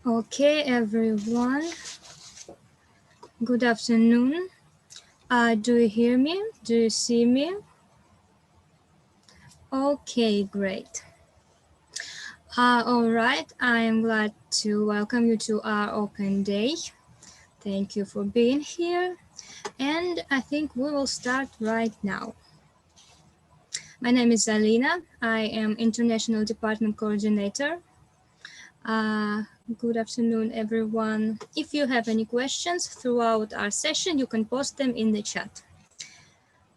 Okay, everyone. Good afternoon. Do you hear me? Do you see me? Okay, great. All right, I am glad to welcome you to our open day. Thank you for being here. And I think we will start right now. My name is Alina. I am International Department Coordinator. Good afternoon, everyone. If you have any questions throughout our session, you can post them in the chat.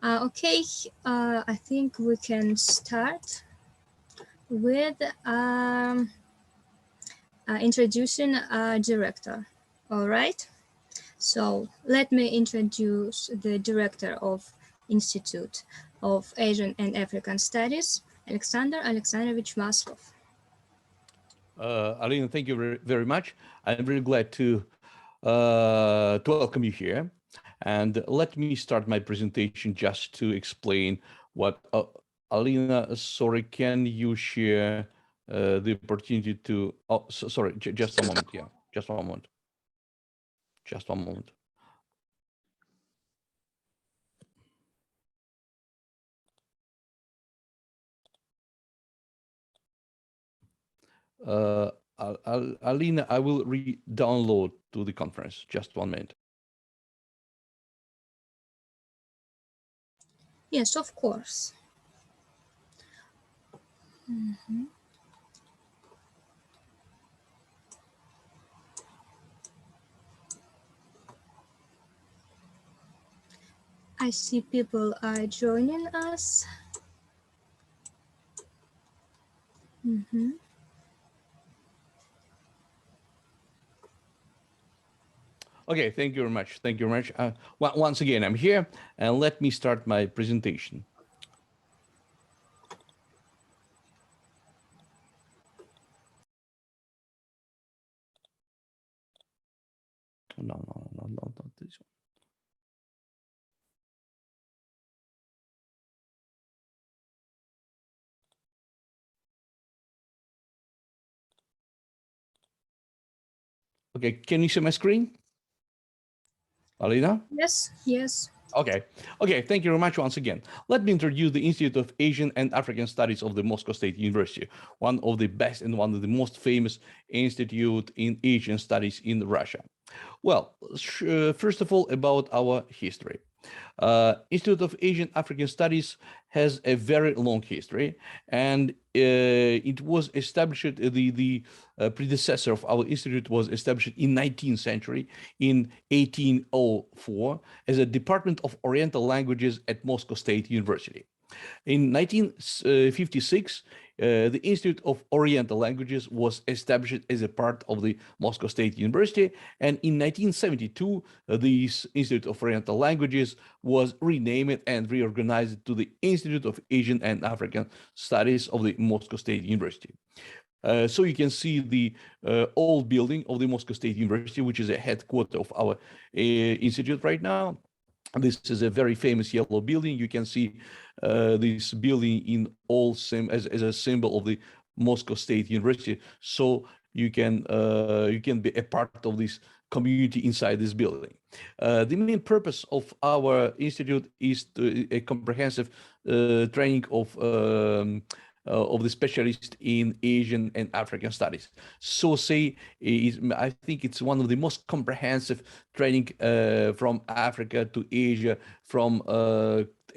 Okay, I think we can start with introducing our director. All right, so let me introduce the director of Institute of Asian and African Studies, Alexander Alexandrovich Maslov. Alina, thank you very much. I'm very glad to welcome you here. And let me start my presentation just to explain what Alina, sorry, can you share the opportunity to, oh, sorry, just a moment, yeah, just one moment. Just one moment. Alina, I will re-download to the conference. Just 1 minute. Yes, of course. I see people are joining us. Okay, thank you very much. Thank you very much. Once again, I'm here, and let me start my presentation. No, not this one. Okay, can you see my screen? Alina? Yes, yes. Okay, thank you very much once again. Let me introduce the Institute of Asian and African Studies of the Moscow State University, one of the best and one of the most famous institute in Asian studies in Russia. Well, first of all, about our history. Institute of Asian African Studies has a very long history, and it was established, the predecessor of our institute was established in 19th century, in 1804, as a Department of Oriental Languages at Moscow State University. In 1956, the Institute of Oriental Languages was established as a part of the Moscow State University, and in 1972, this Institute of Oriental Languages was renamed and reorganized to the Institute of Asian and African Studies of the Moscow State University. So you can see the old building of the Moscow State University, which is a headquarters of our institute right now. This is a very famous yellow building. You can see this building in all as a symbol of the Moscow State University. So you can be a part of this community inside this building. The main purpose of our institute is a comprehensive training of the specialist in Asian and African studies. So I think it's one of the most comprehensive training from Africa to Asia, from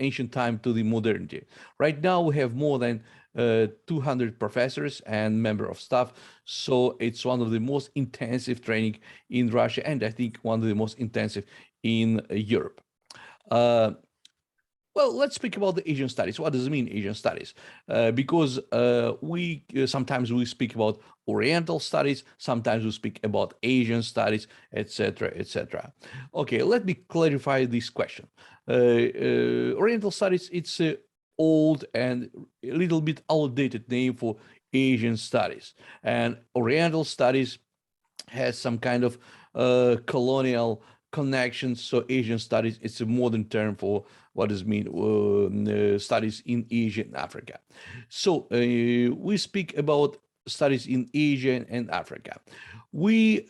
ancient time to the modernity. Right now we have more than 200 professors and member of staff. So it's one of the most intensive training in Russia, and I think one of the most intensive in Europe. Well, let's speak about the Asian studies. What does it mean, Asian studies? Because sometimes we speak about Oriental studies, sometimes we speak about Asian studies, etc., etc. Okay, let me clarify this question. Oriental studies, it's an old and a little bit outdated name for Asian studies, and Oriental studies has some kind of colonial connections. So Asian studies, it's a modern term for what does mean studies in Asia and Africa. So we speak about studies in Asia and Africa. We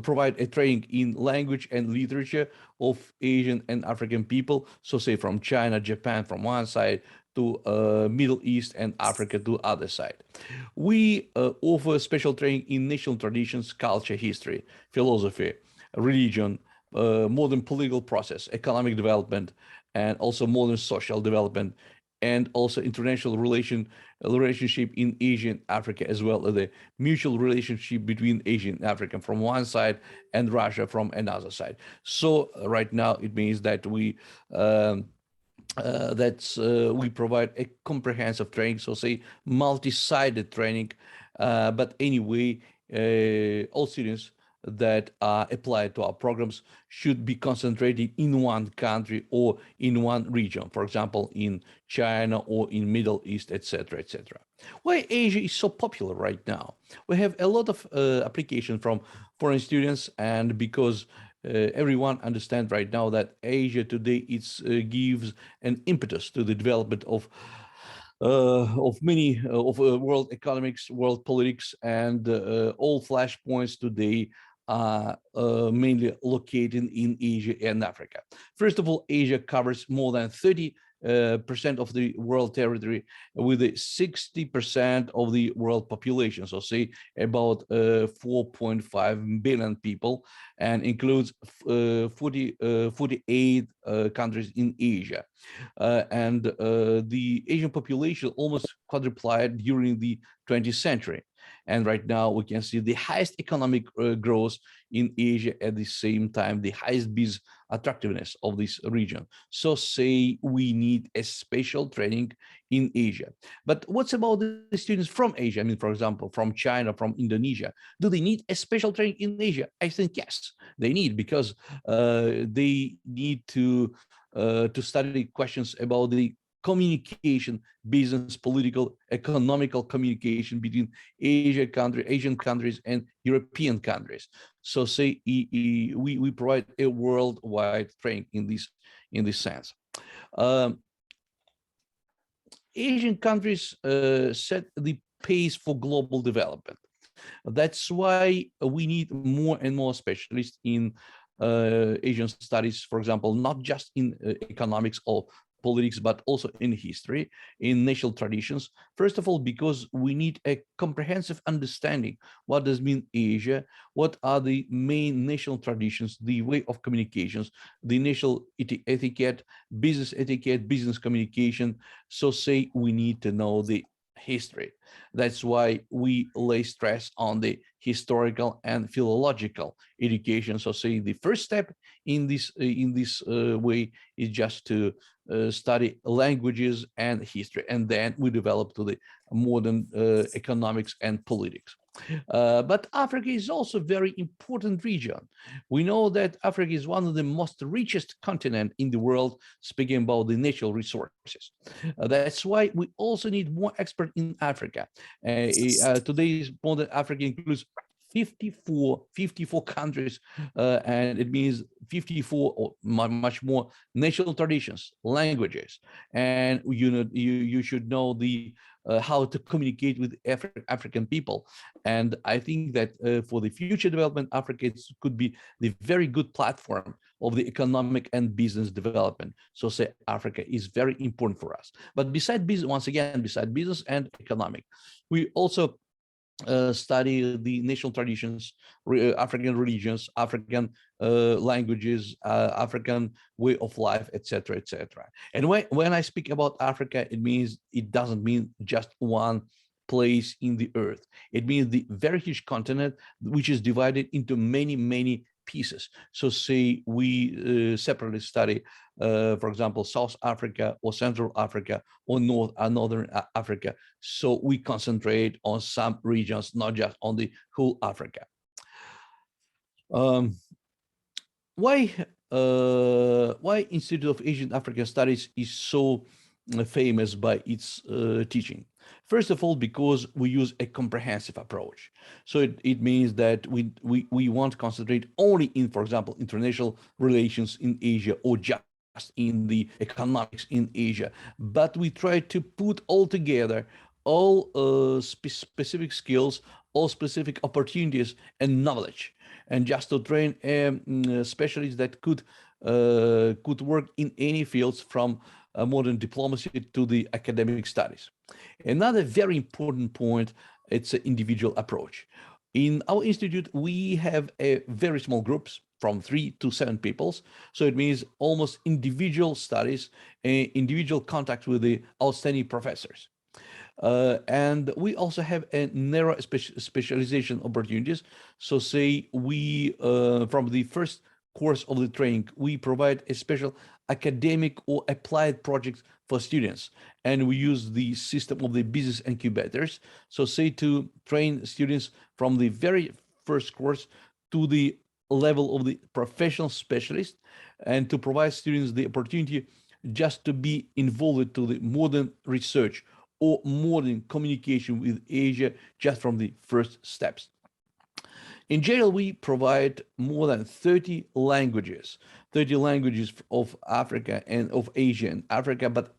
provide a training in language and literature of Asian and African people. So say from China, Japan from one side to Middle East and Africa to other side. We offer special training in national traditions, culture, history, philosophy, religion, modern political process, economic development, and also modern social development, and also international relationship in Asia and Africa, as well as the mutual relationship between Asia and Africa from one side and Russia from another side. So right now it means that we provide a comprehensive training, so say multi-sided training. But anyway, all students that are applied to our programs should be concentrated in one country or in one region, for example, in China or in Middle East, etc., etc. Why Asia is so popular right now? We have a lot of application from foreign students, and because everyone understands right now that Asia today gives an impetus to the development of many of world economics, world politics, and all flashpoints today are mainly located in Asia and Africa. First of all, Asia covers more than 30% of the world territory, with 60% of the world population, so say about 4.5 billion people, and includes 48 countries in Asia. And the Asian population almost quadrupled during the 20th century. And right now we can see the highest economic growth in Asia, at the same time the highest business attractiveness of this region. So say we need a special training in Asia. But what's about the students from Asia? I mean, for example, from China, from Indonesia, do they need a special training in Asia? I think yes, they need, because they need to study questions about the communication, business, political, economical communication between Asian countries and European countries. So say we provide a worldwide training in this sense. Um, Asian countries set the pace for global development. That's why we need more and more specialists in Asian studies, for example, not just in economics or politics, but also in history, in national traditions. First of all, because we need a comprehensive understanding. What does mean Asia? What are the main national traditions, the way of communications, the national etiquette, business communication. So say we need to know the history. That's why we lay stress on the historical and philological education. So say the first step in this way is just to study languages and history, and then we develop to the modern economics and politics. But Africa is also a very important region. We know that Africa is one of the most richest continent in the world, speaking about the natural resources. That's why we also need more experts in Africa. Today's modern Africa includes 54 countries, and it means 54 or much more national traditions, languages, and you should know the how to communicate with African people. And I think that for the future development, Africa could be the very good platform of the economic and business development. So say Africa is very important for us. But beside business, once again, beside business and economic, we also study the national traditions, African religions, African languages, African way of life, etc., etc. And when I speak about Africa, it doesn't mean just one place in the earth. It means the very huge continent, which is divided into many pieces. So say we separately study, for example, South Africa or Central Africa or Northern Africa. So we concentrate on some regions, not just on the whole Africa. Um, why Institute of Asian African Studies is so famous by its teaching? First of all, because we use a comprehensive approach. So it means that we want to concentrate only in, for example, international relations in Asia, or just in the economics in Asia, but we try to put all together all specific skills all specific opportunities and knowledge, and just to train specialists that could work in any fields from modern diplomacy to the academic studies. Another very important point, it's an individual approach. In our institute, we have a very small groups from 3 to 7 people. So it means almost individual studies, individual contact with the outstanding professors. And we also have a narrow specialization opportunities. So say we, from the first course of the training, we provide a special academic or applied project for students. And we use the system of the business incubators. So say to train students from the very first course to the level of the professional specialist, and to provide students the opportunity just to be involved to the modern research or modern communication with Asia just from the first steps. In general, we provide more than 30 languages of Africa and of Asia and Africa, but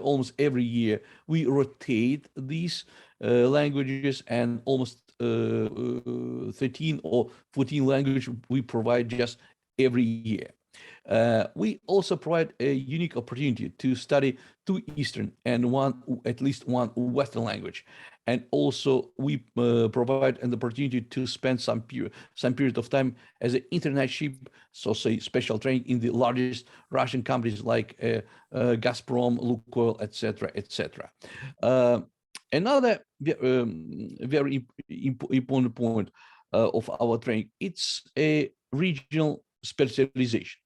almost every year we rotate these languages, and almost 13 or 14 languages we provide just every year. We also provide a unique opportunity to study 2 Eastern and at least one Western language. And also we provide an opportunity to spend some period of time as an internship, so say special training in the largest Russian companies like Gazprom, Lukoil, etc., etc. Another very important point of our training, it's a regional specialization.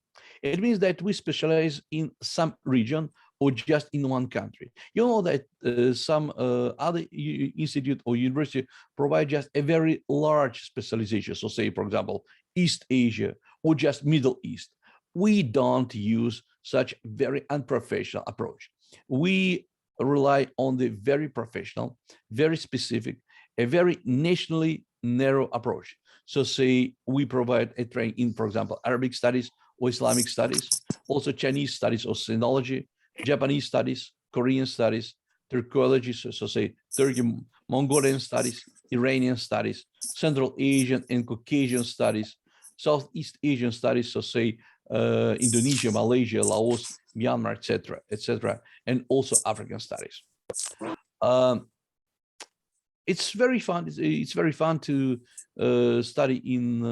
It means that we specialize in some region or just in one country. You know that some other institute or university provide just a very large specialization. So say, for example, East Asia or just Middle East. We don't use such very unprofessional approach. We rely on the very professional, very specific, a very nationally narrow approach. So say we provide a training in, for example, Arabic studies or Islamic studies, also Chinese studies or sinology, Japanese studies, Korean studies, Turkology, so say Turkey, Mongolian studies, Iranian studies, Central Asian and Caucasian studies, Southeast Asian studies, so say Indonesia, Malaysia, Laos, Myanmar, etc., etc., and also African studies. It's very fun. It's very fun to study in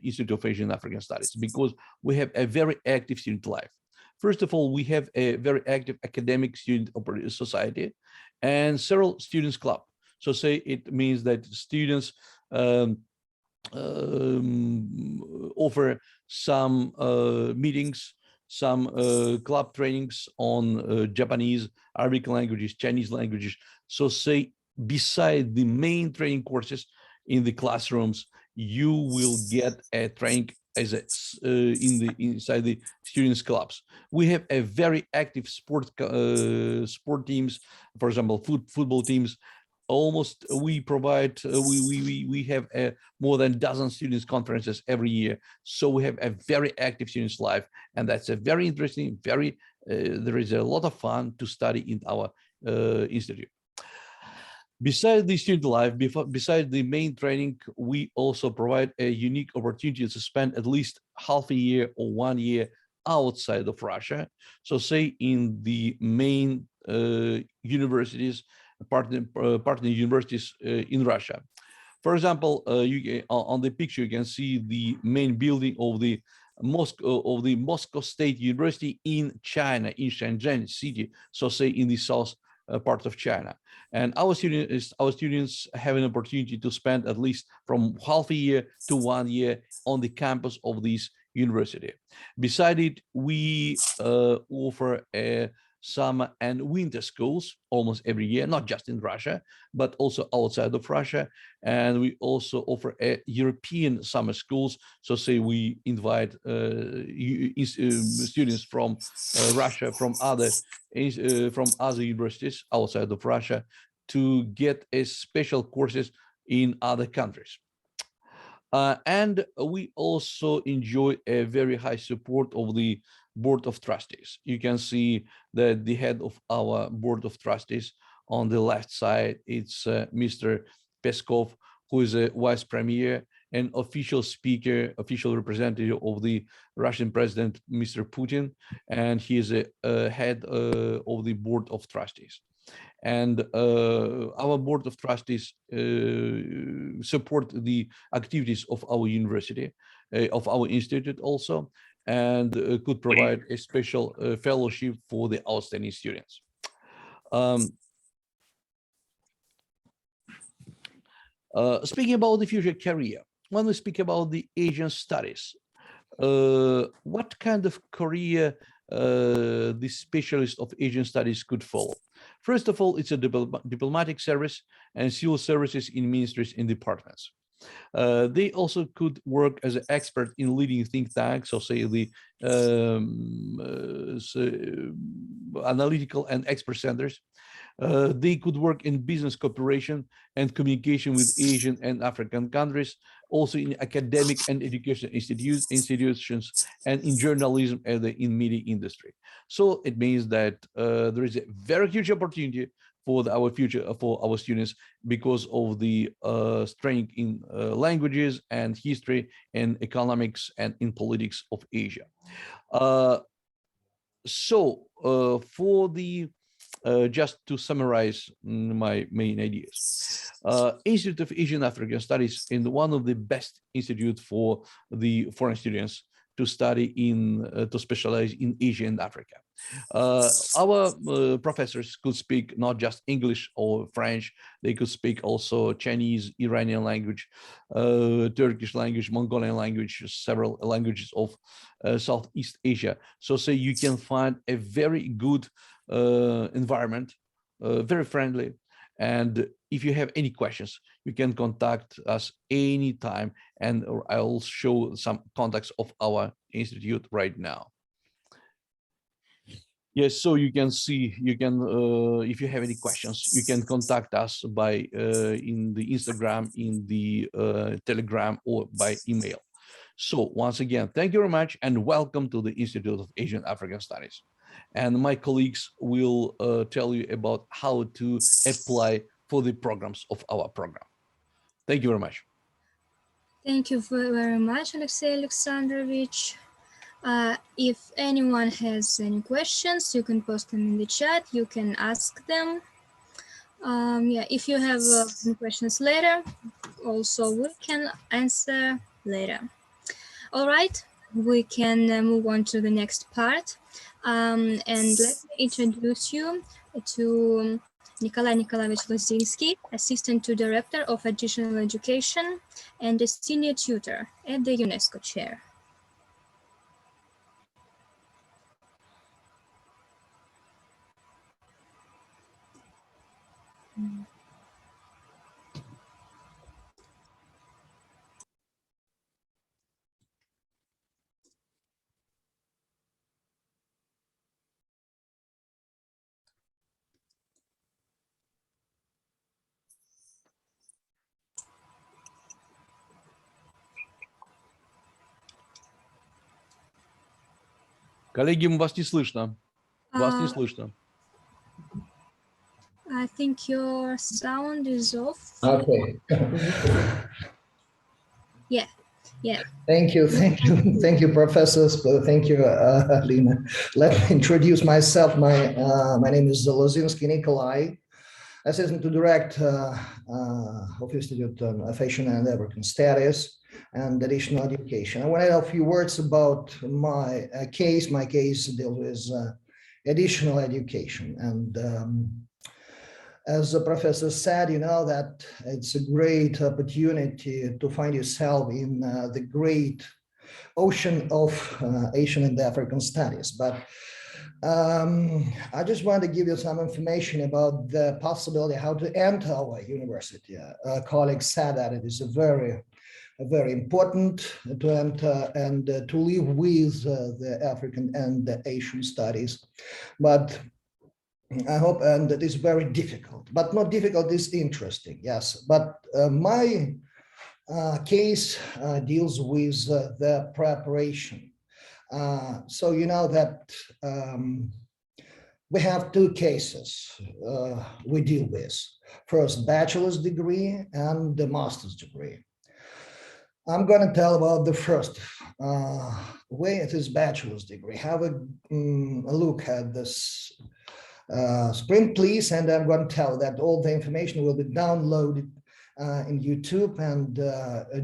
Institute of Asian and African Studies because we have a very active student life. First of all, we have a very active academic student society and several students club. So say it means that students offer some meetings, some club trainings on Japanese, Arabic languages, Chinese languages. So say beside the main training courses in the classrooms, you will get a training as inside the students clubs. We have a very active sport teams, for example, football teams. Almost we provide we have more than a dozen students conferences every year, so we have a very active students life, and that's a very interesting, very there is a lot of fun to study in our institute. Besides the student life, besides the main training, we also provide a unique opportunity to spend at least half a year or 1 year outside of Russia. So say in the main universities, partner universities in Russia. For example, on the picture, you can see the main building of the Moscow State University in China, in Shenzhen city, so say in the south part of China. And our students have an opportunity to spend at least from half a year to 1 year on the campus of this university. Besides it, we offer summer and winter schools almost every year, not just in Russia, but also outside of Russia. And we also offer European summer schools. So say we invite students from Russia, from other universities outside of Russia to get special courses in other countries. And we also enjoy a very high support of the Board of Trustees. You can see that the head of our Board of Trustees on the left side, it's Mr. Peskov, who is a vice premier and official speaker, official representative of the Russian president, Mr. Putin, and he is a head of the board of trustees. And our board of trustees support the activities of our university, of our institute also, and could provide a special fellowship for the outstanding students. Speaking about the future career, when we speak about the Asian studies, what kind of career the specialist of Asian studies could follow? First of all, it's a diplomatic service and civil services in ministries and departments. They also could work as an expert in leading think tanks, or say the analytical and expert centers. They could work in business cooperation and communication with Asian and African countries, also in academic and education institutions, and in journalism and in media industry. So it means that there is a very huge opportunity for our future, for our students, because of the strength in languages and history and economics and in politics of Asia. For the just to summarize my main ideas, Institute of Asian African Studies is one of the best institutes for the foreign students to study in, to specialize in Asia and Africa. Our professors could speak not just English or French, they could speak also Chinese, Iranian language, Turkish language, Mongolian language, several languages of Southeast Asia. So say you can find a very good environment, very friendly. And if you have any questions, you can contact us anytime, and I'll show some contacts of our institute right now. Yes, so you can see, you can, if you have any questions, you can contact us by in the Instagram, in the Telegram, or by email. So once again, thank you very much, and welcome to the Institute of Asian African Studies. And my colleagues will tell you about how to apply for the programs of our program. Thank you very much. Thank you very much, Alexey Alexandrovich. If anyone has any questions, you can post them in the chat. You can ask them. Yeah, if you have any questions later, also we can answer later. All right, we can move on to the next part. And let me introduce you to Nikolai Nikolaevich Lozinsky, Assistant to Director of Additional Education and a Senior Tutor at the Unesco Chair. Коллеги, вас не слышно. Вас не слышно. I think your sound is off. Okay. Yeah, yeah. Thank you, professors. Thank you, Lina. Let me introduce myself. My name is Lozinsky Nikolai, Assistant to Director of Institute of Asian and African Studies and Additional Education. I want to add a few words about my case. My case deals with additional education. And as the professor said, you know that it's a great opportunity to find yourself in the great ocean of Asian and African studies. But I just want to give you some information about the possibility how to enter our university. A colleague said that it is very important to enter and to live with the African and the Asian studies. But I hope, and it is very difficult, but not difficult, is interesting, yes. But my case deals with the preparation. So you know that we have two cases we deal with. First bachelor's degree and the master's degree. I'm going to tell about the first way it is bachelor's degree. Have a look at this screen, please, and I'm going to tell that all the information will be downloaded in YouTube, and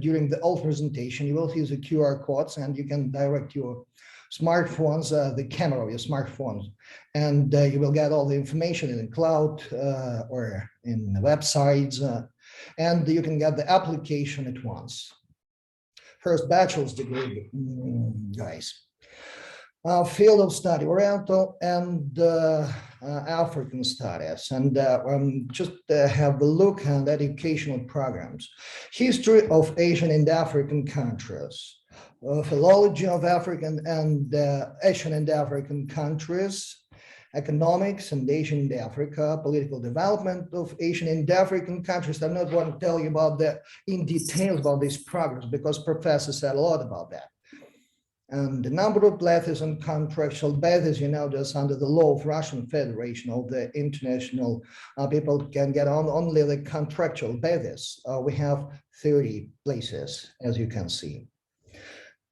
during the whole presentation, you will use the QR codes, and you can direct your smartphones, the camera of your smartphones, and you will get all the information in the cloud or in the websites, and you can get the application at once. First bachelor's degree, guys. Field of study, Oriental and African studies, and just have a look at educational programs. History of Asian and African countries, philology of African and Asian and African countries, economics and Asian and Africa, political development of Asian and African countries. I'm not going to tell you about in details about these programs because professors said a lot about that. And the number of places on contractual basis, you know, just under the law of Russian Federation, of the international people can get on only the contractual basis. We have 30 places, as you can see.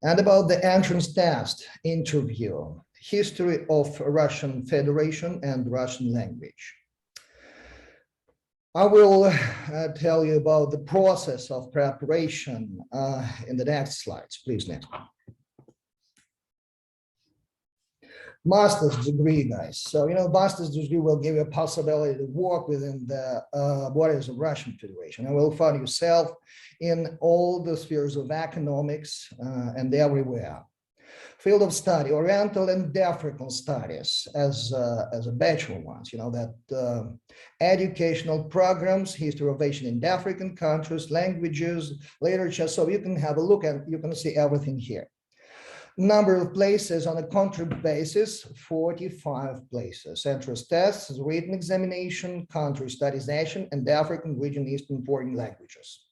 And about the entrance test interview, history of Russian Federation and Russian language. I will tell you about the process of preparation in the next slides. Please, next. Master's degree, guys. So, you know, master's degree will give you a possibility to work within the borders of Russian Federation. And will find yourself in all the spheres of economics and everywhere. Field of study, Oriental and African studies as a bachelor ones, you know, that educational programs, history of Asian and African countries, languages, literature. So you can have a look and you can see everything here. Number of places on a country basis, 45 places. Entrance tests, written examination, country studies, Asian and African region, Eastern foreign languages.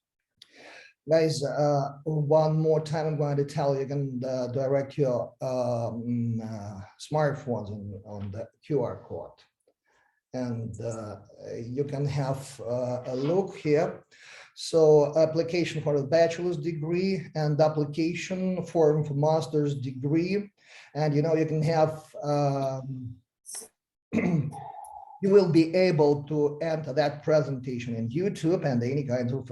Guys, one more time, I'm going to tell you can direct your smartphones on the QR code. And you can have a look here. So application for a bachelor's degree and application form for master's degree. And, you know, you can have, you will be able to enter that presentation in YouTube and any kinds of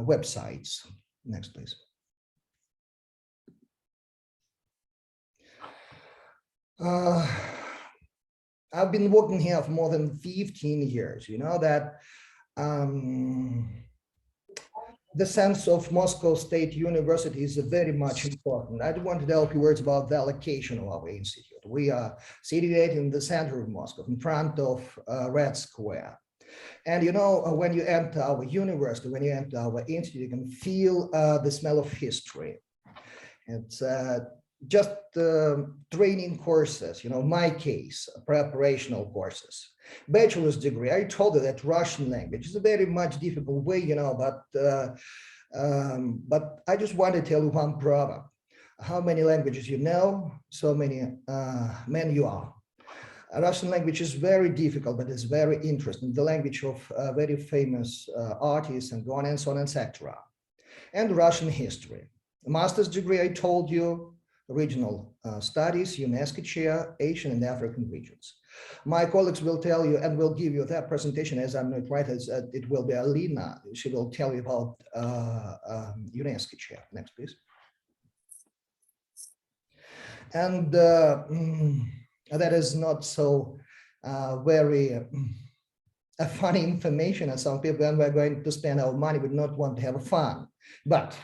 websites. Next, please. I've been working here for more than 15 years. You know that the sense of Moscow State University is very much important. I want to tell a few words about the allocation of our institute. We are situated in the center of Moscow, in front of Red Square. And you know, when you enter our university, when you enter our institute, you can feel the smell of history. It's just training courses, you know, my case, preparational courses. Bachelor's degree, I told you that Russian language is a very much difficult way, you know, but I just want to tell you one proverb. How many languages you know, so many men you are. Russian language is very difficult, but it's very interesting. The language of very famous artists and so on and so on, etc. And Russian history. A master's degree, I told you, regional studies, Unesco chair, Asian and African regions. My colleagues will tell you and will give you that presentation, as I'm not right, as it will be Alina. She will tell you about Unesco chair. Next, please. And that is not so very funny information, and some people, when we're going to spend our money, would not want to have fun. But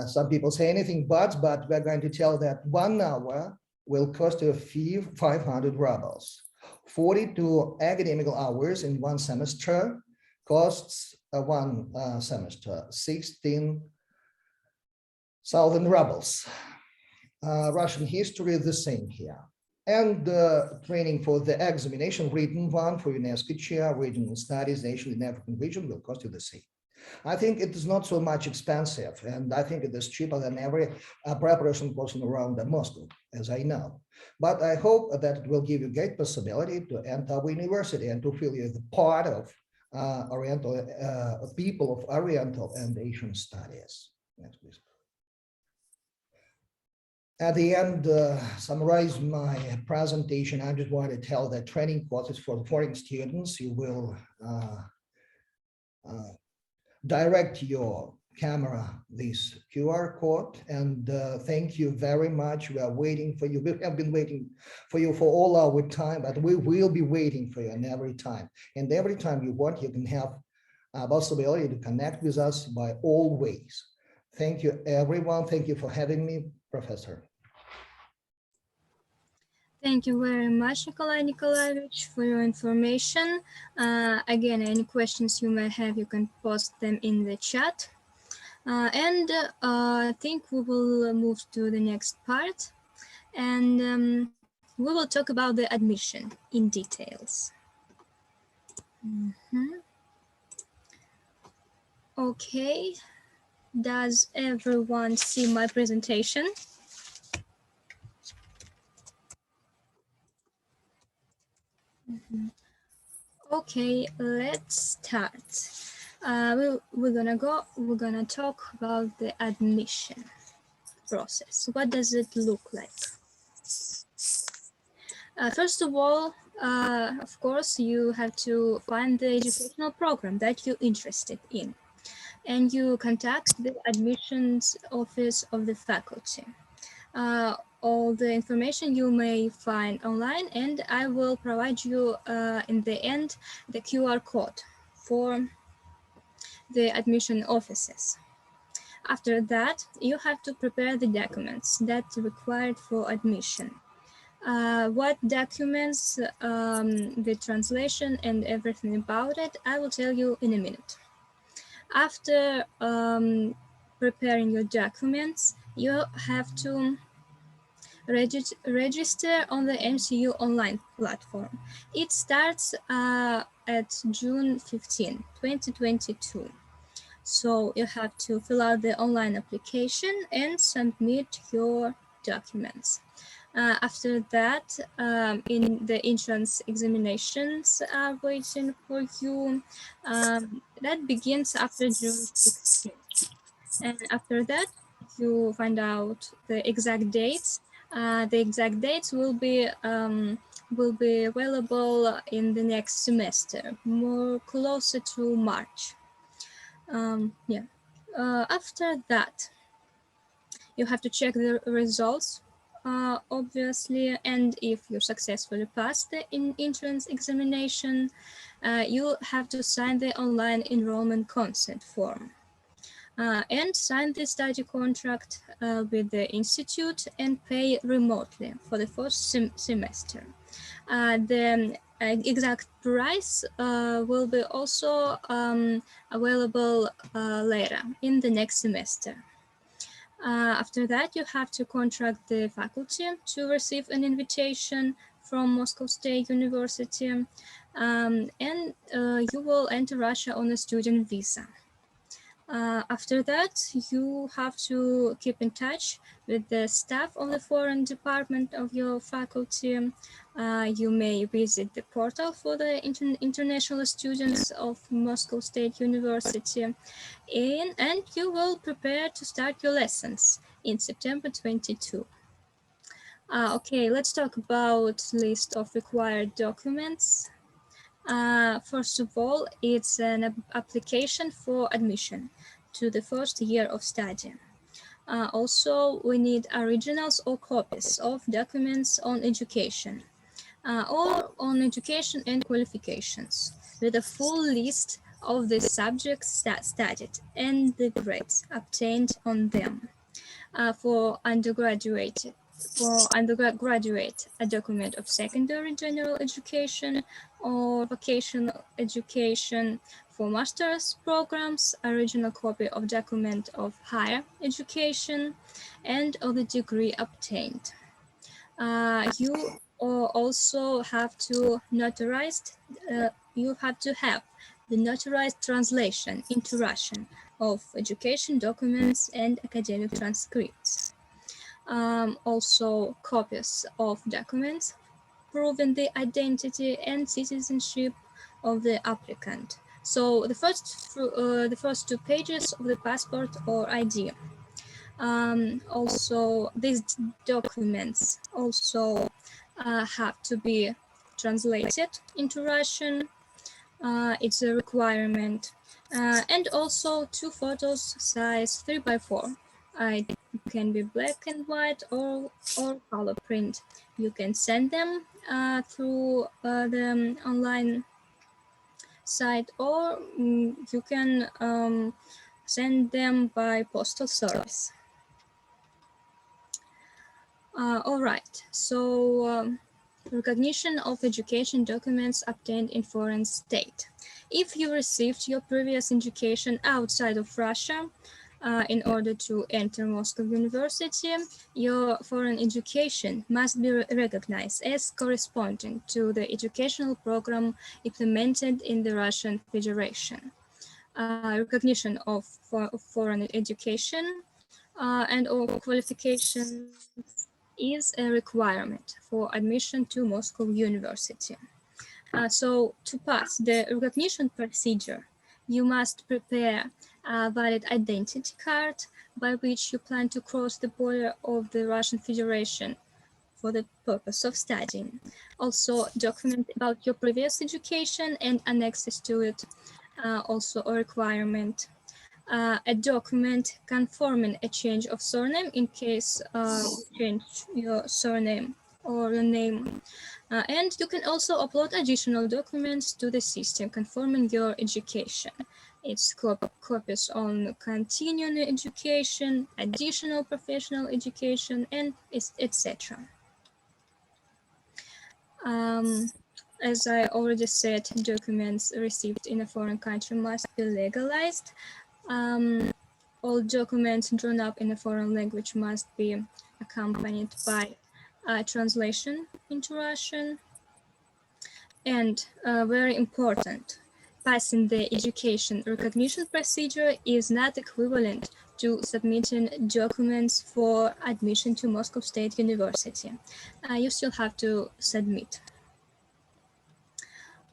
some people say anything but we're going to tell that 1 hour will cost you a fee 500 rubles. 42 academical hours in one semester costs one semester 16,000 rubles. Russian history is the same here. And training for the examination, written one for Unesco chair, regional studies, Asian and African region will cost you the same. I think it is not so much expensive, and I think it is cheaper than every preparation course around Moscow, as I know. But I hope that it will give you great possibility to enter our university and to feel you the part of Oriental people of Oriental and Asian studies. Next, please. At the end, summarize my presentation. I just want to tell that training courses for the foreign students, you will direct your camera this QR code, and thank you very much. We are waiting for you. We have been waiting for you for all our time, but we will be waiting for you and every time. And every time you want, you can have a possibility to connect with us by all ways. Thank you, everyone. Thank you for having me, Professor. Thank you very much, Nikolai Nikolaevich, for your information. Again, any questions you may have, you can post them in the chat. I think we will move to the next part, and we will talk about the admission in details. Okay, does everyone see my presentation? Okay, let's start. We're gonna talk about the admission process. What does it look like? First of all, of course, you have to find the educational program that you're interested in, and you contact the admissions office of the faculty. All the information you may find online, and I will provide you in the end the QR code for the admission offices. After that, you have to prepare the documents that are required for admission. What documents, the translation and everything about it, I will tell you in a minute. After preparing your documents, you have to register on the MCU online platform. It starts at June 15, 2022. So you have to fill out the online application and submit your documents. After that, in the entrance examinations are waiting for you. That begins after June 16. And after that, you find out the exact dates. The exact dates will be available in the next semester, more closer to March. After that, you have to check the results, obviously, and if you successfully pass the entrance examination, you have to sign the online enrollment consent form. And sign the study contract with the institute and pay remotely for the first semester. The exact price will be also available later in the next semester. After that, you have to contract the faculty to receive an invitation from Moscow State University, and you will enter Russia on a student visa. After that, you have to keep in touch with the staff of the foreign department of your faculty. You may visit the portal for the international students of Moscow State University, and you will prepare to start your lessons in September 22. Okay, let's talk about list of required documents. First of all, it's an application for admission to the first year of study. Also, we need originals or copies of documents on education or on education and qualifications with a full list of the subjects studied and the grades obtained on them. For undergraduate, a document of secondary general education or vocational education. For master's programs, original copy of document of higher education and of the degree obtained. You also have to notarize, you have to have the notarized translation into Russian of education documents and academic transcripts. Also copies of documents proving the identity and citizenship of the applicant. So the first 2 pages of the passport or ID. Also, these documents also have to be translated into Russian. It's a requirement. And also 2 photos size 3x4. It can be black and white or color print. You can send them through the online site, or you can send them by postal service. All right, so recognition of education documents obtained in foreign state. If you received your previous education outside of Russia, in order to enter Moscow University, your foreign education must be recognized as corresponding to the educational program implemented in the Russian Federation. Recognition of foreign education and or qualifications is a requirement for admission to Moscow University. So to pass the recognition procedure, you must prepare a valid identity card by which you plan to cross the border of the Russian Federation for the purpose of studying. Also document about your previous education and annexes to it, also a requirement. A document confirming a change of surname in case you change your surname or your name. And you can also upload additional documents to the system confirming your education. It's copies on continuing education, additional professional education, and etc. As I already said, documents received in a foreign country must be legalized. All documents drawn up in a foreign language must be accompanied by a translation into Russian. And very important, passing the education recognition procedure is not equivalent to submitting documents for admission to Moscow State University. You still have to submit.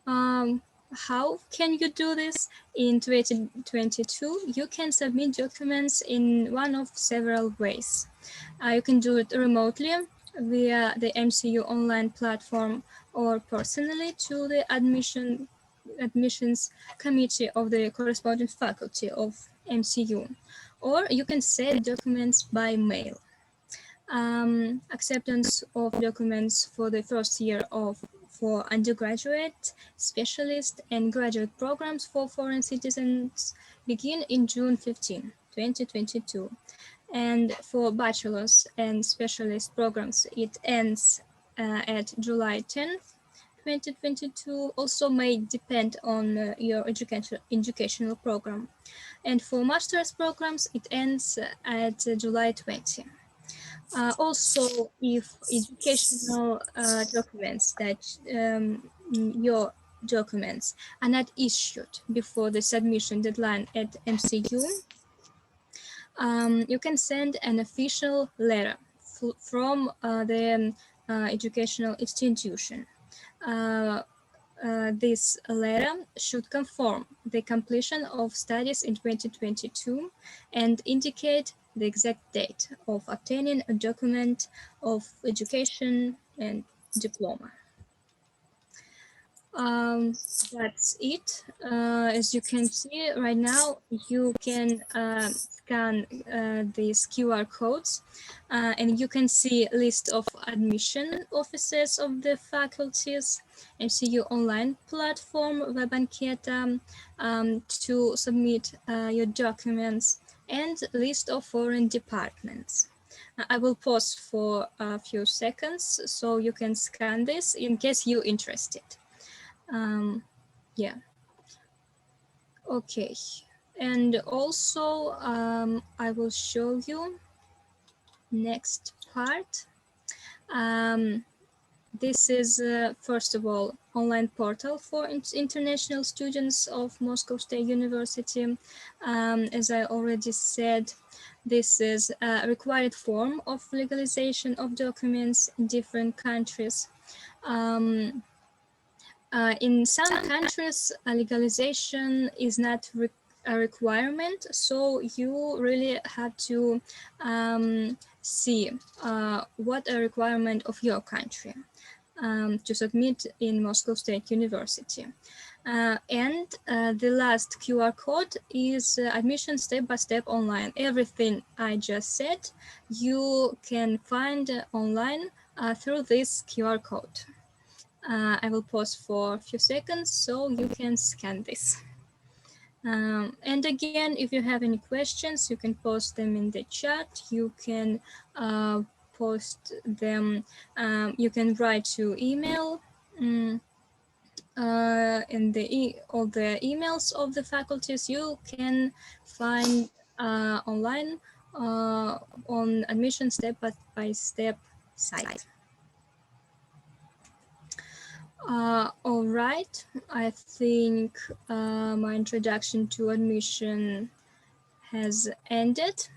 How can you do this? In 2022, you can submit documents in one of several ways. You can do it remotely via the MCU online platform or personally to the admissions committee of the corresponding faculty of MCU, or you can send documents by mail. Acceptance of documents for the first year for undergraduate, specialist, and graduate programs for foreign citizens begin in June 15, 2022. And for bachelor's and specialist programs, it ends at July 10th, 2022. Also may depend on your educational program. And for master's programs, it ends at July 20. Also, if educational documents that your documents are not issued before the submission deadline at MCU, you can send an official letter from the educational institution. This letter should confirm the completion of studies in 2022 and indicate the exact date of obtaining a document of education and diploma. That's it. As you can see right now, you can scan these QR codes and you can see a list of admission offices of the faculties, MCU online platform, Web Anketa, to submit your documents, and list of foreign departments. I will pause for a few seconds so you can scan this in case you're interested. Yeah. Okay. And also, I will show you next part. This is, first of all, online portal for international students of Moscow State University. As I already said, this is a required form of legalization of documents in different countries. In some countries, legalization is not a requirement, so you really have to see what a requirement of your country to submit in Moscow State University. And the last QR code is admission step-by-step online. Everything I just said, you can find online through this QR code. I will pause for a few seconds so you can scan this. And again, if you have any questions, you can post them in the chat. You can post them, you can write to email in all the emails of the faculties you can find online on admission step-by-step site. All right, I think my introduction to admission has ended.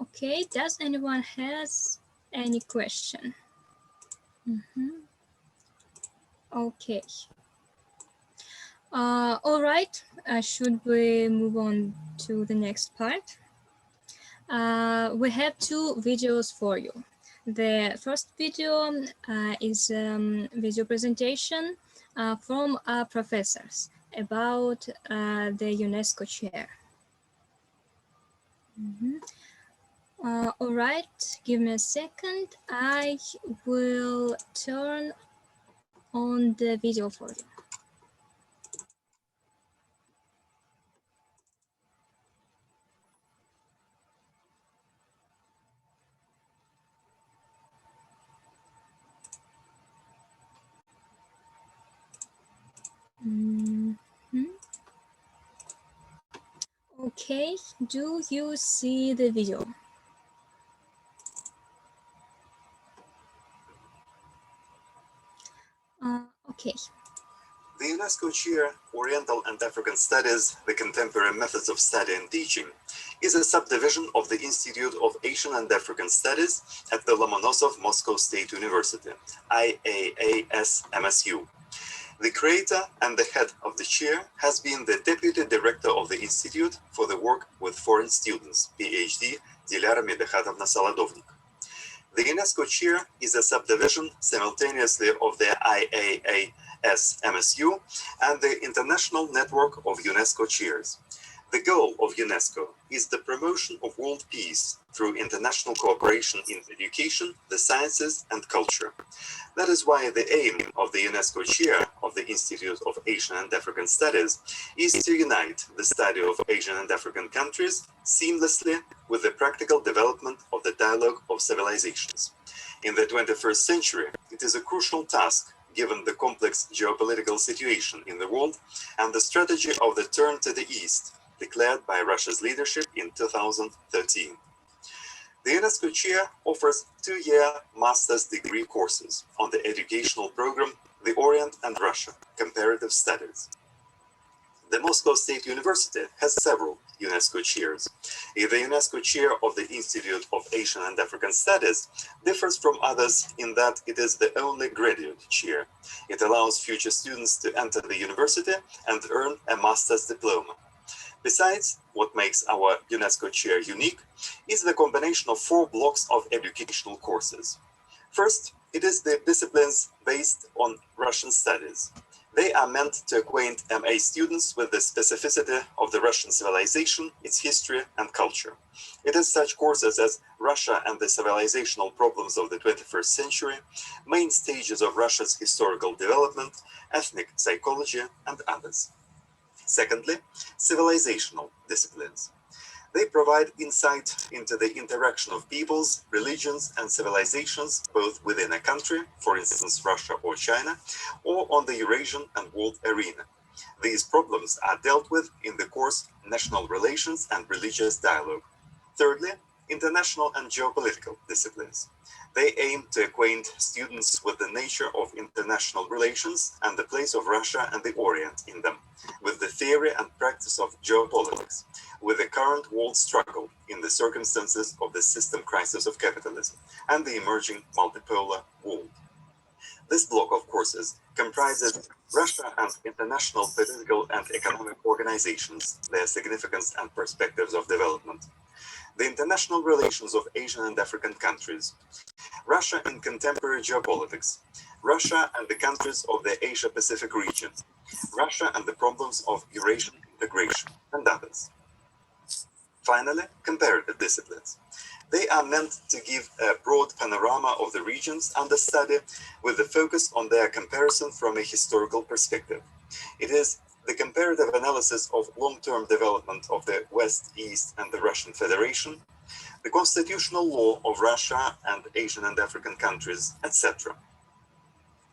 Okay, does anyone has any question? Okay. All right, should we move on to the next part? We have two videos for you. The first video is video presentation from our professors about the UNESCO chair. All right, give me a second. I will turn on the video for you. Okay, do you see the video? Okay. The UNESCO Chair, Oriental and African Studies, the Contemporary Methods of Study and Teaching, is a subdivision of the Institute of Asian and African Studies at the Lomonosov Moscow State University, IAAS-MSU. The creator and the head of the chair has been the Deputy Director of the Institute for the work with foreign students, PhD, Dilara Medekhatovna Solodovnik. The UNESCO chair is a subdivision simultaneously of the IAAS-MSU and the International Network of UNESCO Chairs. The goal of UNESCO is the promotion of world peace through international cooperation in education, the sciences, and culture. That is why the aim of the UNESCO chair of the Institute of Asian and African Studies is to unite the study of Asian and African countries seamlessly with the practical development of the dialogue of civilizations. In the 21st century, it is a crucial task given the complex geopolitical situation in the world and the strategy of the turn to the East, declared by Russia's leadership in 2013. The UNESCO chair offers 2-year master's degree courses on the educational program The Orient and Russia, Comparative Studies. The Moscow State University has several UNESCO chairs. The UNESCO chair of the Institute of Asian and African Studies differs from others in that it is the only graduate chair. It allows future students to enter the university and earn a master's diploma. Besides, what makes our UNESCO chair unique is the combination of 4 blocks of educational courses. First, it is the disciplines based on Russian studies. They are meant to acquaint MA students with the specificity of the Russian civilization, its history and culture. It is such courses as Russia and the Civilizational Problems of the 21st Century, Main Stages of Russia's Historical Development, Ethnic Psychology, and others. Secondly, civilizational disciplines. They provide insight into the interaction of peoples, religions, and civilizations, both within a country, for instance, Russia or China, or on the Eurasian and world arena. These problems are dealt with in the course National Relations and Religious Dialogue. Thirdly, international and geopolitical disciplines. They aim to acquaint students with the nature of international relations and the place of Russia and the Orient in them, with the theory and practice of geopolitics, with the current world struggle in the circumstances of the system crisis of capitalism and the emerging multipolar world. This block of courses comprises Russia and international political and economic organizations, their significance and perspectives of development, the international relations of Asian and African countries, Russia in contemporary geopolitics, Russia and the countries of the Asia-Pacific region, Russia and the problems of Eurasian integration, and others. Finally, comparative disciplines. They are meant to give a broad panorama of the regions under study with the focus on their comparison from a historical perspective. It is the comparative analysis of long-term development of the West, East, and the Russian Federation, the constitutional law of Russia and Asian and African countries, etc.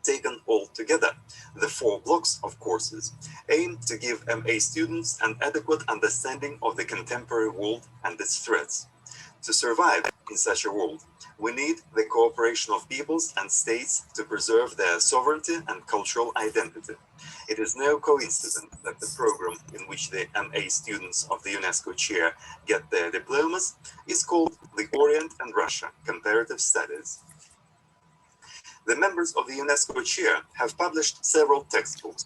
Taken all together, the 4 blocks of courses aim to give MA students an adequate understanding of the contemporary world and its threats. To survive in such a world, we need the cooperation of peoples and states to preserve their sovereignty and cultural identity. It is no coincidence that the program in which the MA students of the UNESCO chair get their diplomas is called the Orient and Russia Comparative Studies. The members of the UNESCO chair have published several textbooks.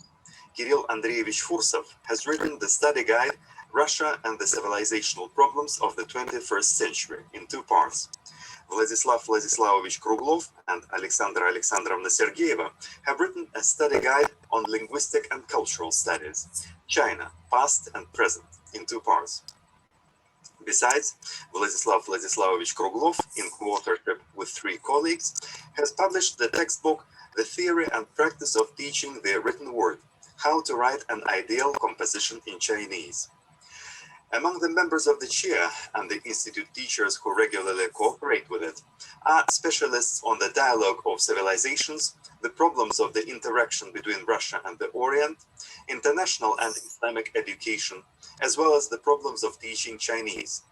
Kirill Andreevich Fursov has written the study guide Russia and the Civilizational Problems of the 21st Century in 2 parts. Vladislav Vladislavovich Kruglov and Alexandra Alexandrovna Sergeyeva have written a study guide on linguistic and cultural studies, China, past and present, in 2 parts. Besides, Vladislav Vladislavovich Kruglov, in co-authorship with 3 colleagues, has published the textbook The Theory and Practice of Teaching the Written Word, How to Write an Ideal Composition in Chinese. Among the members of the chair and the institute teachers who regularly cooperate with it are specialists on the dialogue of civilizations, the problems of the interaction between Russia and the Orient, international and Islamic education, as well as the problems of teaching Chinese.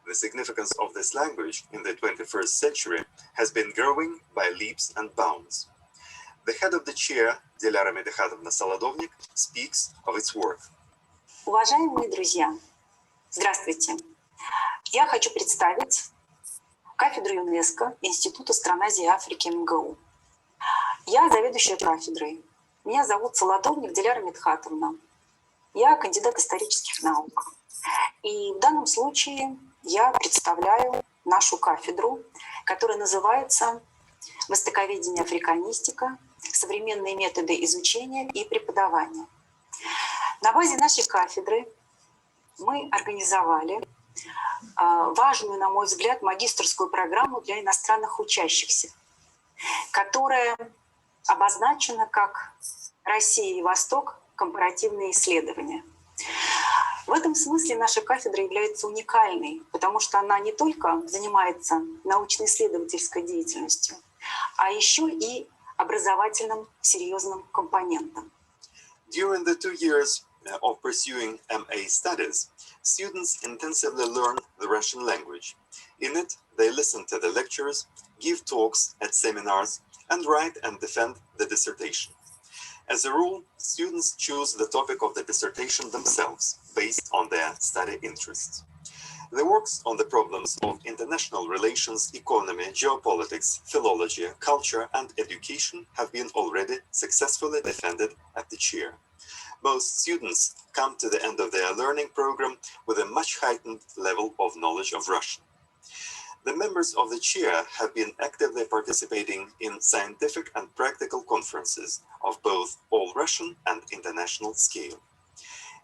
The significance of this language in the 21st century has been growing by leaps and bounds. The head of the chair, Dilara Medihadovna Solodovnik, speaks of its worth. Уважаемые друзья, здравствуйте. Я хочу представить кафедру ЮНЕСКО Института стран Азии и Африки МГУ. Я заведующая кафедрой. Меня зовут Солодовник Диляра Медхатовна. Я кандидат исторических наук. И в данном случае я представляю нашу кафедру, которая называется «Востоковедение, африканистика. Современные методы изучения и преподавания». На базе нашей кафедры мы организовали важную, на мой взгляд, магистерскую программу для иностранных учащихся, которая обозначена как «Россия и Восток. Компаративные исследования». В этом смысле наша кафедра является уникальной, потому что она не только занимается научно-исследовательской деятельностью, а еще и образовательным серьезным компонентом. During the 2 years of pursuing MA studies, students intensively learn the Russian language. In it, they listen to the lectures, give talks at seminars, and write and defend the dissertation. As a rule, students choose the topic of the dissertation themselves, based on their study interests. The works on the problems of international relations, economy, geopolitics, philology, culture, and education have been already successfully defended at the chair. Most students come to the end of their learning program with a much heightened level of knowledge of Russian. The members of the chair have been actively participating in scientific and practical conferences of both all-Russian and international scale.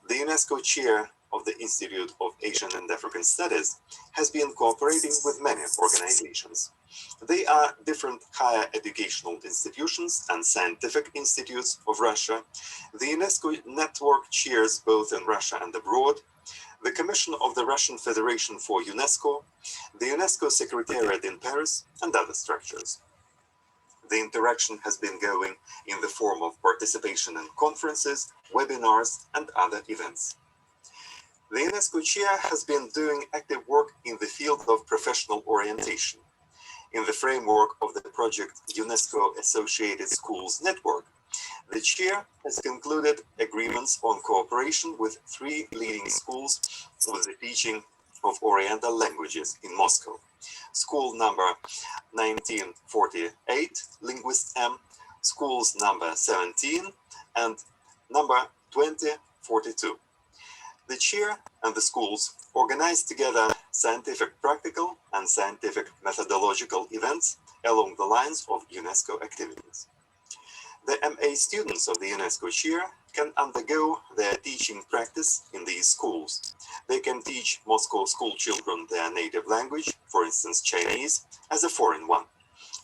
The UNESCO chair of the Institute of Asian and African Studies has been cooperating with many organizations. They are different higher educational institutions and scientific institutes of Russia, the UNESCO network chairs both in Russia and abroad, the Commission of the Russian Federation for UNESCO, the UNESCO Secretariat in Paris, and other structures. The interaction has been going in the form of participation in conferences, webinars, and other events. The UNESCO chair has been doing active work in the field of professional professional orientation. In the framework of the project UNESCO Associated Schools Network, the chair has concluded agreements on cooperation with 3 leading schools with the teaching of Oriental languages in Moscow. School number 1948, Linguist M, schools number 17, and number 2042. The chair and the schools organized together scientific practical and scientific methodological events along the lines of UNESCO activities. The MA students of the UNESCO chair can undergo their teaching practice in these schools. They can teach Moscow school children their native language, for instance Chinese, as a foreign one.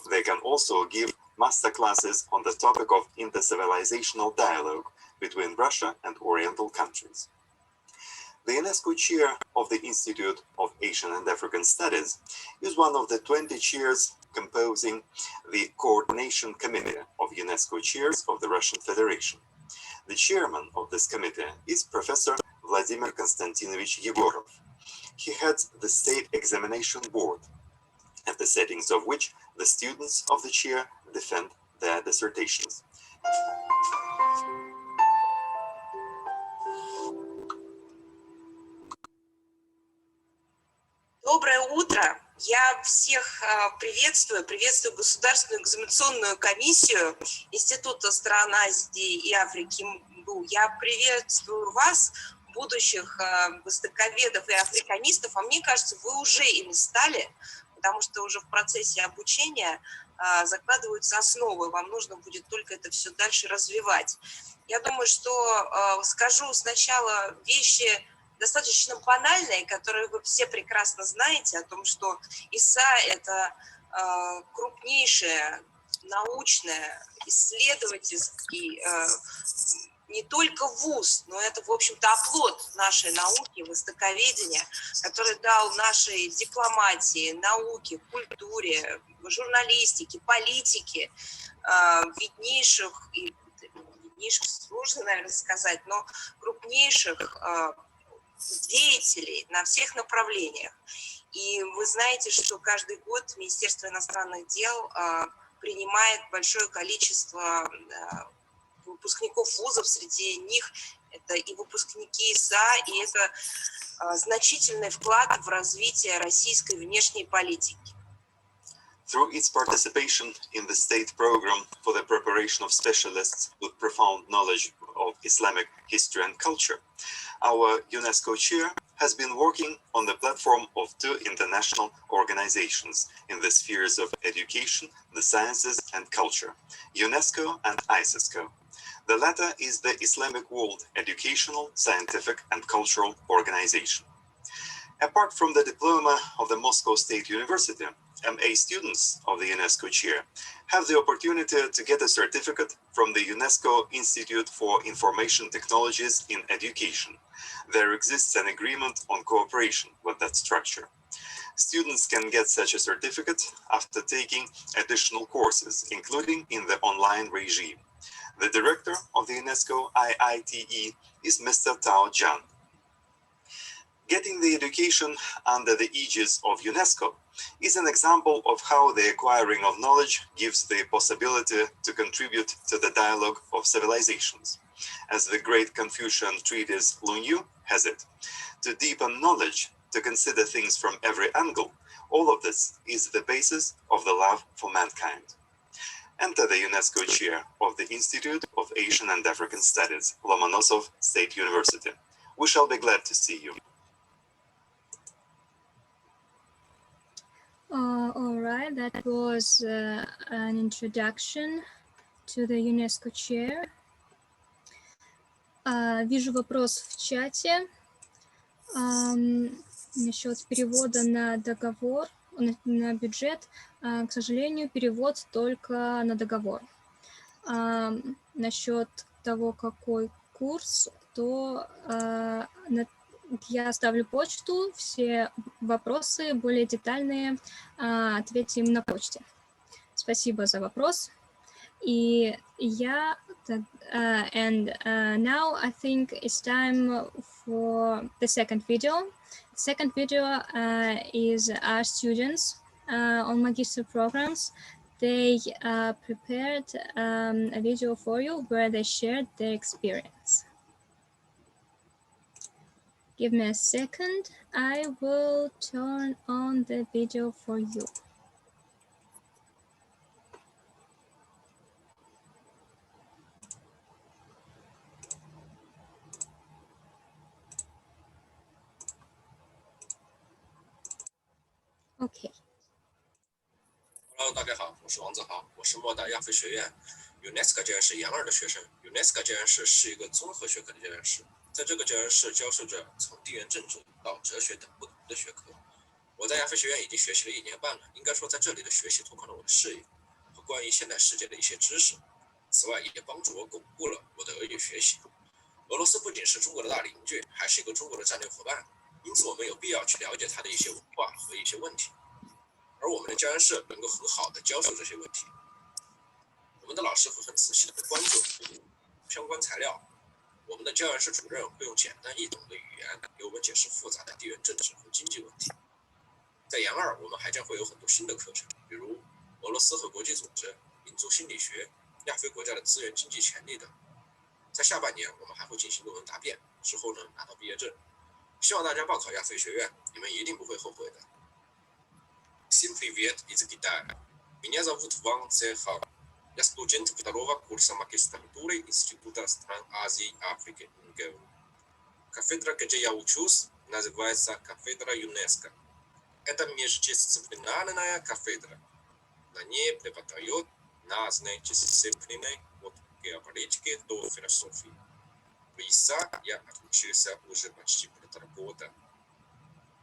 They can also give master classes on the topic of intercivilizational dialogue between Russia and Oriental countries. The UNESCO chair of the Institute of Asian and African Studies is one of the 20 chairs composing the Coordination Committee of UNESCO chairs of the Russian Federation. The chairman of this committee is Professor Vladimir Konstantinovich Yegorov. He heads the State Examination Board, at the settings of which the students of the chair defend their dissertations. Доброе утро. Я всех приветствую Государственную экзаменационную комиссию Института стран Азии и Африки МГУ. Я приветствую вас, будущих востоковедов и африканистов, а мне кажется, вы уже ими стали, потому что уже в процессе обучения закладываются основы, вам нужно будет только это все дальше развивать. Я думаю, что скажу сначала вещи достаточно банальные, которые вы все прекрасно знаете, о том, что ИСА – это крупнейшее научное, исследовательский, не только вуз, но это, в общем-то, оплот нашей науки, востоковедения, который дал нашей дипломатии, науке, культуре, журналистике, политике виднейших, сложно, наверное, сказать, но крупнейших деятелей на всех направлениях. И вы знаете, что каждый год Министерство иностранных дел принимает большое количество выпускников вузов, среди них это и выпускники ИСА, и это значительный вклад в развитие российской внешней политики. Through its participation in the state program for the preparation of specialists with profound knowledge of Islamic history and culture, our UNESCO chair has been working on the platform of 2 international organizations in the spheres of education, the sciences and culture, UNESCO and ISISCO. The latter is the Islamic World Educational, Scientific and Cultural Organization. Apart from the diploma of the Moscow State University, MA students of the UNESCO chair have the opportunity to get a certificate from the UNESCO Institute for Information Technologies in Education. There exists an agreement on cooperation with that structure. Students can get such a certificate after taking additional courses, including in the online regime. The director of the UNESCO IITE is Mr. Tao Jian. Getting the education under the aegis of UNESCO is an example of how the acquiring of knowledge gives the possibility to contribute to the dialogue of civilizations. As the great Confucian treatise Lunyu has it, to deepen knowledge, to consider things from every angle, all of this is the basis of the love for mankind. Enter the UNESCO chair of the Institute of Asian and African Studies, Lomonosov State University. We shall be glad to see you. All right, that was an introduction to the UNESCO chair. Вижу вопрос в чате насчет перевода на договор, на бюджет. К сожалению, перевод только на договор. Насчет того, какой курс, то я оставлю почту, все вопросы более детальные ответим на почте. Спасибо за вопрос. И я, and now I think it's time for the second video. It's second video is our students on magister programs. They prepared a video for you where they shared their experience. Give me a second. I will turn on the video for you. Okay. Hello， 大家好，我是王子豪，我是莫大亚非学院 Unesco 教研室研二的学生。Unesco 教研室是一个综合学科的教研室，在这个教研室教授着从地缘政治到哲学等不同的学科。我在亚非学院已经学习了1年半了，应该说在这里的学习拓宽了我的视野和关于现代世界的一些知识。此外，也帮助我巩固了我的俄语学习。俄罗斯不仅是中国的大邻居，还是一个中国的战略伙伴，因此我们有必要去了解它的一些文化和一些问题。而我们的教研室能够很好的教授这些问题，我们的老师会很仔细的关注相关材料，我们的教研室主任会用简单易懂的语言给我们解释复杂的地缘政治和经济问题。在研二，我们还将会有很多新的课程，比如俄罗斯和国际组织、民族心理学、亚非国家的资源经济潜力等。在下半年，我们还会进行论文答辩，之后呢拿到毕业证。希望大家报考亚非学院，你们一定不会后悔的。Всем привет из Китая. Меня зовут Ван Цехал. Я студент второго курса магистратуры Института стран Азии и Африки НГУ. Кафедра, где я учусь, называется кафедра Unesco. Это междисциплинарная кафедра. На ней преподают разные дисциплины от геополитики до философии. В ИСА я отучился уже почти 1,5 года.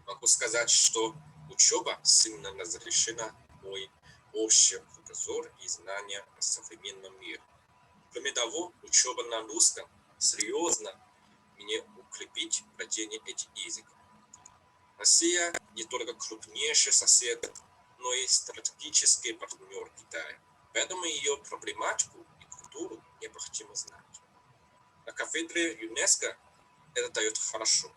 Могу сказать, что учеба сильно разрешена мой общий кругозор и знания о современном мире. Кроме того, учеба на русском серьезно мне укрепить владение этим языком. Россия не только крупнейший сосед, но и стратегический партнер Китая. Поэтому ее проблематику и культуру необходимо знать. На кафедре ЮНЕСКО это дает хорошо.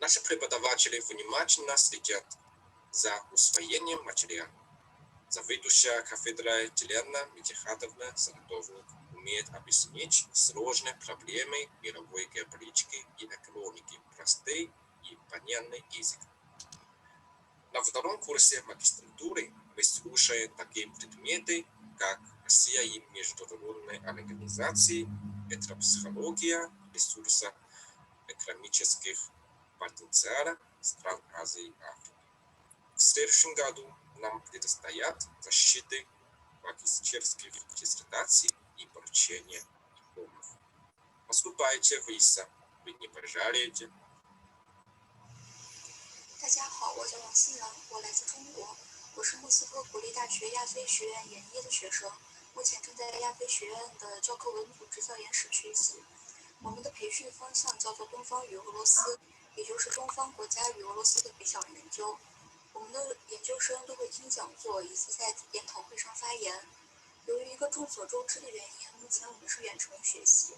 Наши преподаватели внимательно следят за усвоением материала. Заведующая кафедрой Елена Митихатовна Саратовник умеет объяснить сложные проблемы мировой геополитики и экономики простым и понятным языком. На втором курсе магистратуры мы слушаем такие предметы, как Россия и международные организации, этнопсихология, ресурсы экономических потенциала стран Азии и Африки. В следующем году нам предстоят защиты магистерских диссертаций и получение дипломов. Поступайте в ИСА, вы не пожалеете. 大家好，我叫王欣然，我来自中国，我是莫斯科国立大学亚非学院研一的学生，目前正在亚非学院的教科文组织教研室学习。我们的培训方向叫做东方与俄罗斯，也就是东方国家与俄罗斯的比较研究。我们的研究生都会听讲座以及在研讨会上发言。由于一个众所周知的原因，目前我们是远程学习，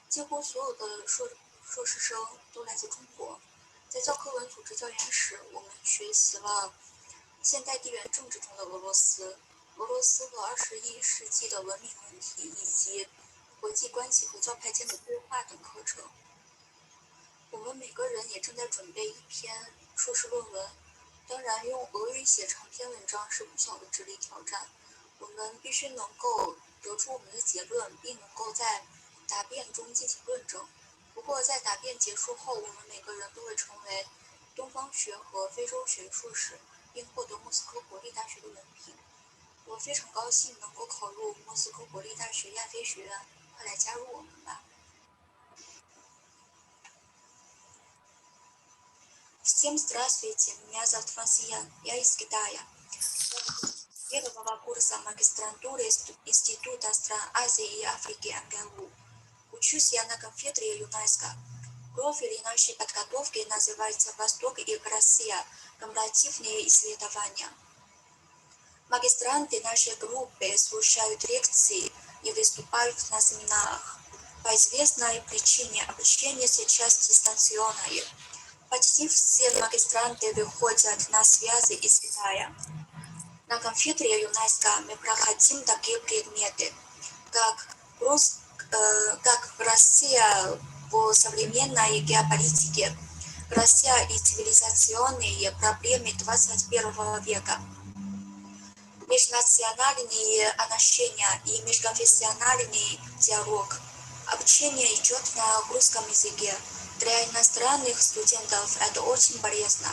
几乎所有的硕士生都来自中国。在教科文组织教研室，我们学习了现代地缘政治中的俄罗斯、俄罗斯和21世纪的文明问题，以及国际关系和教派间的对话等课程。我们每个人也正在准备一篇硕士论文，当然用俄语写长篇文章是不小的智力挑战。我们必须能够得出我们的结论，并能够在答辩中进行论证。不过在答辩结束后，我们每个人都会成为东方学和非洲学硕士，并获得莫斯科国立大学的文凭。我非常高兴能够考入莫斯科国立大学亚非学院，快来加入我们吧。Всем здравствуйте, меня зовут Ван Цехал, я из Китая. Первого курса магистратуры Института стран Азии и Африки НГУ. Учусь я на кафедре ЮНЕСКО. Профиль нашей подготовки называется «Восток и Россия. Компаративные исследования». Магистранты нашей группы слушают лекции и выступают на семинарах. По известной причине обучение сейчас дистанционное. Почти все магистранты выходят на связи из Китая. На конференции ЮНЕСКО мы проходим такие предметы, как Россия в современной геополитике, Россия и цивилизационные проблемы 21 века, межнациональные отношения и межконфессиональный диалог. Обучение идет на русском языке. Для иностранных студентов это очень полезно.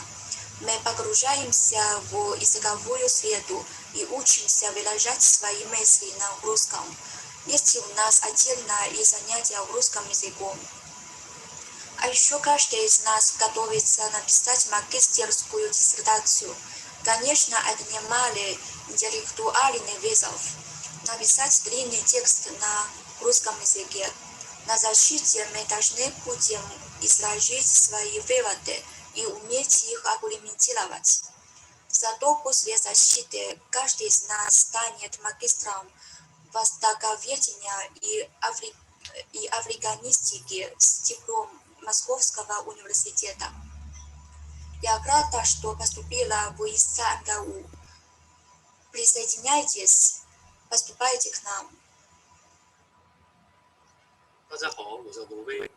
Мы погружаемся в языковую среду и учимся выражать свои мысли на русском. Есть у нас отдельное и занятия русским языком. А еще каждый из нас готовится написать магистерскую диссертацию. Конечно, это немалый интеллектуальный вызов. Написать длинный текст на русском языке. На защите мы должны будем изложить свои выводы и уметь их аргументировать. Зато после защиты каждый из нас станет магистром востоковедения и африканистики с дипломом Московского университета. Я рада, что поступила в ИСА-МГУ. Присоединяйтесь, поступайте к нам. 大家好，我叫罗威，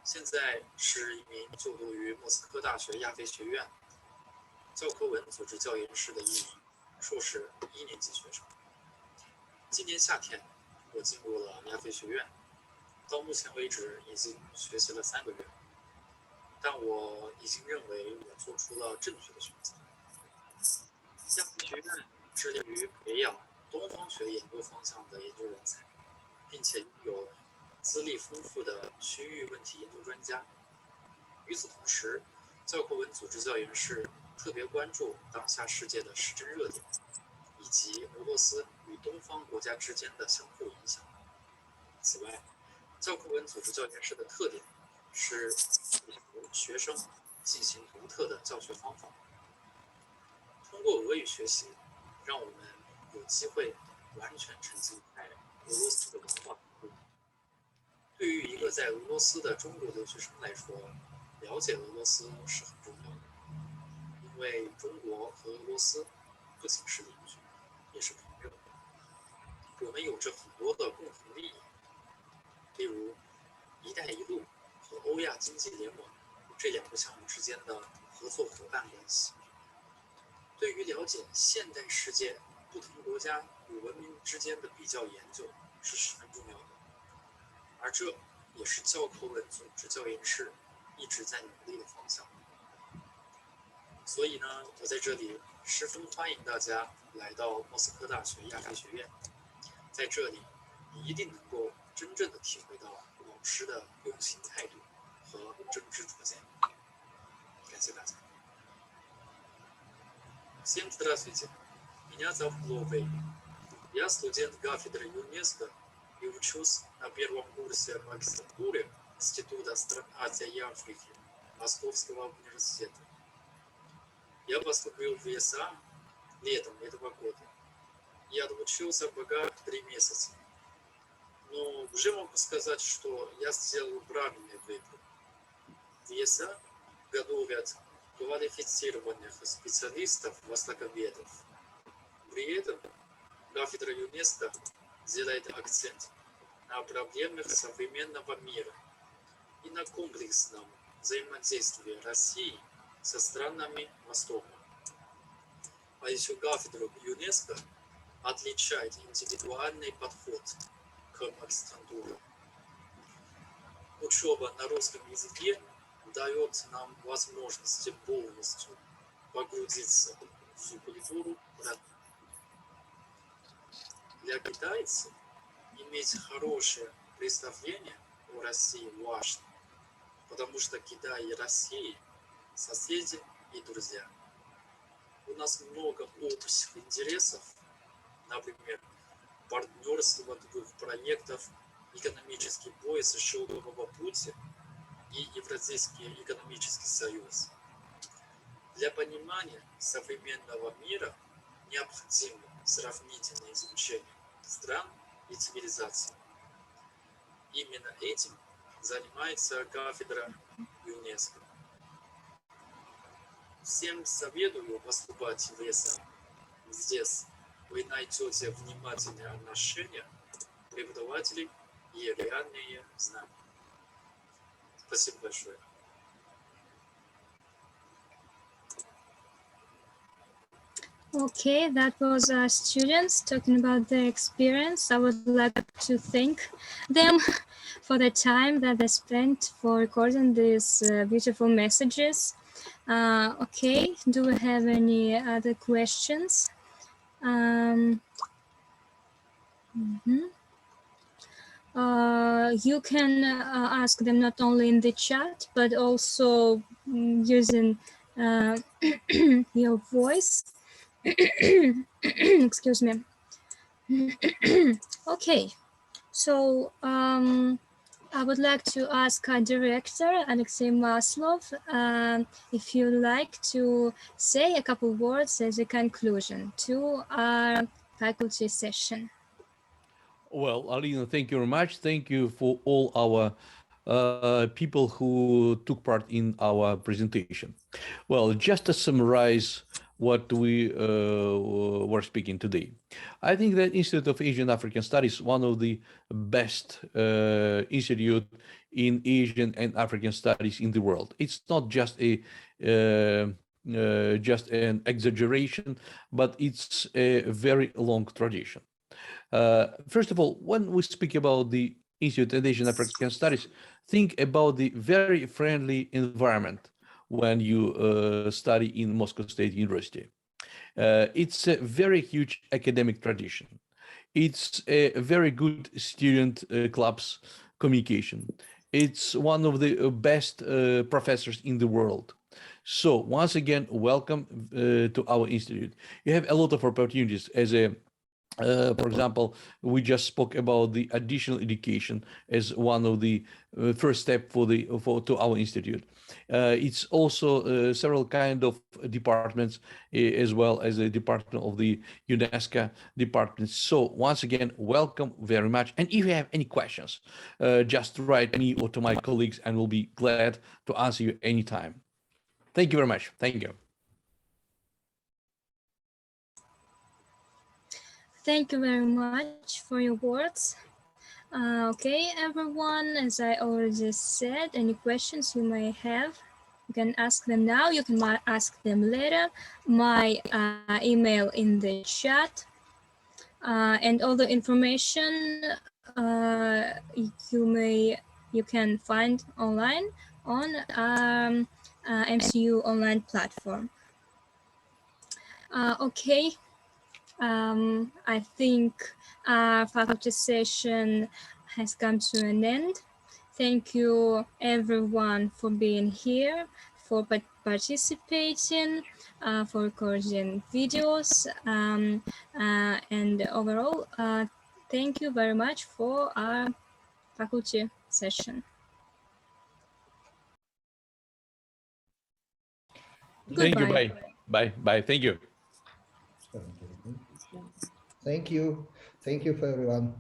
现在是一名就读于莫斯科大学亚非学院教科文组织教研室的一名硕士1年级学生。今年夏天，我进入了亚非学院，到目前为止已经学习了3个月，但我已经认为我做出了正确的选择。亚非学院致力于培养东方学研究方向的研究人才，并且拥有资历丰富的区域问题研究专家。与此同时，教科文组织教研室特别关注当下世界的时政热点，以及俄罗斯与东方国家之间的相互影响。此外，教科文组织教研室的特点是由学生进行独特的教学方法。通过俄语学习，让我们有机会完全沉浸在俄罗斯的文化中。对于一个在俄罗斯的中国留学生来说，了解俄罗斯是很重要的，因为中国和俄罗斯不仅是邻居，也是朋友。我们有着很多的共同利益，例如“一带一路”和欧亚经济联盟这2个项目之间的合作伙伴关系。对于了解现代世界不同国家与文明之间的比较研究是十分重要的，而这也是教科文组织教研室一直在努力的方向。所以呢，我在这里十分欢迎大家来到莫斯科大学亚非学院，在这里你一定能够真正的体会到老师的用心态度和真知灼见。感谢大家。Всем здравствуйте. Меня зовут Ловей. Я студент кафедры ЮНЕСКО и учусь на первом курсе магистратуры Института стран Азии и Африки Московского университета. Я поступил в ИСА летом этого года и отучился пока 3 месяца. Но уже могу сказать, что я сделал правильный выбор. В ИСА готовят квалифицированных специалистов-востоковедов. При этом кафедра ЮНЕСКО делает акцент на проблемах современного мира и на комплексном взаимодействии России со странами Востока. А еще кафедру ЮНЕСКО отличает индивидуальный подход к магистратуре. Учеба на русском языке дает нам возможность полностью погрузиться в культуру родных. Для китайцев иметь хорошее представление о России важно, потому что Китай и Россия – соседи и друзья. У нас много общих интересов, например, партнерство 2 проектов «Экономический пояс Шелкового пути» и Евразийский экономический союз. Для понимания современного мира необходимо сравнительное изучение стран и цивилизаций. Именно этим занимается кафедра ЮНЕСКО. Всем советую поступать в ЕСА. Здесь вы найдете внимательное отношение преподавателей и реальные знания. Спасибо большое. Okay, that was our students talking about their experience. I would like to thank them for the time that they spent for recording these beautiful messages. Okay, do we have any other questions? You can ask them not only in the chat, but also using your voice. Excuse me. Okay, so I would like to ask our director, Alexey Maslov, if you'd like to say a couple words as a conclusion to our faculty session. Well, Alina, thank you very much. Thank you for all our people who took part in our presentation. Well, just to summarize what we were speaking today, I think that Institute of Asian African Studies is one of the best institute in Asian and African studies in the world. It's not just a just an exaggeration, but it's a very long tradition. First of all, when we speak about the Institute of Asian African Studies, think about the very friendly environment when you study in Moscow State University. It's a very huge academic tradition. It's a very good student clubs communication. It's one of the best professors in the world. So once again, welcome to our institute. You have a lot of opportunities as a for example, we just spoke about the additional education as one of the first step to our institute. It's also several kind of departments, as well as the department of the UNESCO department. So once again, welcome very much. And if you have any questions, just write me or to my colleagues, and we'll be glad to answer you anytime. Thank you very much. Thank you. Thank you very much for your words. Okay, everyone, as I already said, any questions you may have, you can ask them now, you can ask them later. My email in the chat, and all the information you can find online on MCU online platform. Okay. I think our faculty session has come to an end. Thank you everyone for being here, for participating, for recording videos, and overall, thank you very much for our faculty session. Thank you. Goodbye. Bye. Bye. Thank you. Thank you. Thank you for everyone.